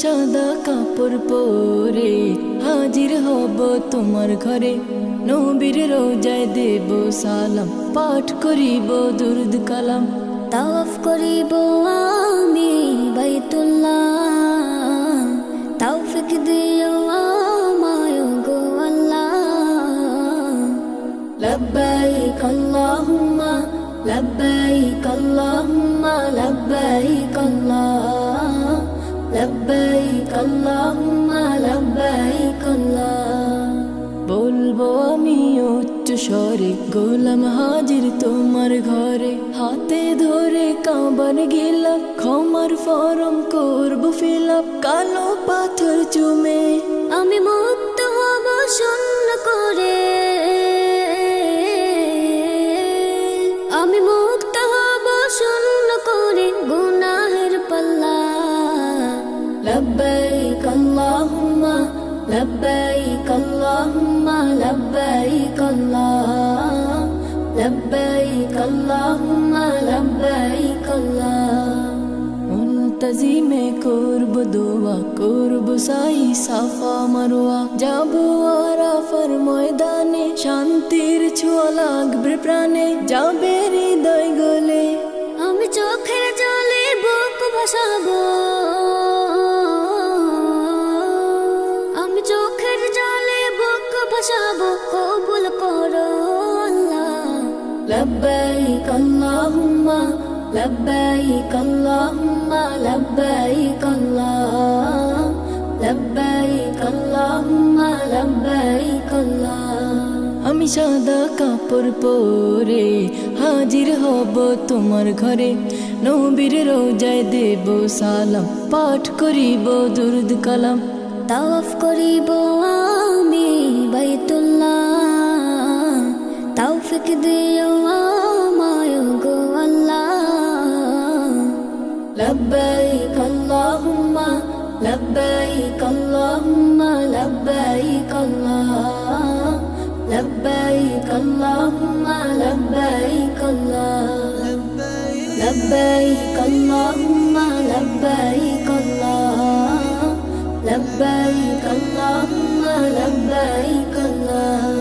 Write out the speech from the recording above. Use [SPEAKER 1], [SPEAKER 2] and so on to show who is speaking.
[SPEAKER 1] সাদা কাপড় পরে হাজির হব তোমার ঘরে, নবীর রোজায় দেব সালাম, পাঠ করিব দুরুদ কালাম।
[SPEAKER 2] তাওয়াফ করিব আমি বাইতুল্লাহ, তৌফিক দিও আমায় গো আল্লাহ। লব্বাইক আল্লাহুম্মা লব্বাইক আল্লাহুম্মা লব্বাইক আল্লাহ, লব্বাইক আল্লাহুম্মা লব্বাইক আল্লাহ।
[SPEAKER 1] বলবো আমি উচ্চ স্বরে, গোলাম হাজির তোমার ঘরে, হাতে ধরে কাবার গেলাম, ক্ষমার ফরম করব ফিলাপ, কালো পাথর চুমে
[SPEAKER 2] আমি মুক্ত হব শূন্য করে, আমি মুক্ত হব শূন্য করে গুনাহের পাল্লা। লব্বাইক আল্লাহুম্মা লব্বাইক আল্লাহুম্মা লব্বাইক আল্লাহ, লব্বাইক আল্লাহুম্মা লব্বাইক আল্লাহ।
[SPEAKER 1] মুনতাজিমে করব দোয়া, করব সাই সাফা মারওয়া, যাব আরাফার ময়দানে, শান্তির ছোঁয়া লাগবে প্রাণে, যাবে হৃদয় গলে।
[SPEAKER 2] আমি চোখের জলে বুক ভাসাবো, আমি চোখের জলে বুক ভাসাবো, কবুল করো আল্লাহ। লব্বাইক আল্লাহুম্মা লব্বাইক আল্লাহুম্মা লব্বাইক আল্লাহ, লব্বাইক আল্লাহুম্মা লব্বাইক আল্লাহ।
[SPEAKER 1] আমি সাদা কাপড় পরে হাজির হব তোমার ঘরে, নবীর রোজায় দেব সালাম, পাঠ করিব দুরুদ কালাম।
[SPEAKER 2] তাওয়াফ করিব আমি বাইতুল্লাহ, তৌফিক দিও আমায় গো আল্লাহ। লব্বাইক আল্লাহুম্মা লব্বাইক আল্লাহুম্মা লব্বাইক আল্লাহ, লব্বাইক আল্লাহুম্মা লব্বাইক আল্লাহ, লব্বাইক আল্লাহুম্মা লব্বাইক আল্লাহ, লব্বাইক আল্লাহুম্মা লব্বাইক আল্লাহ।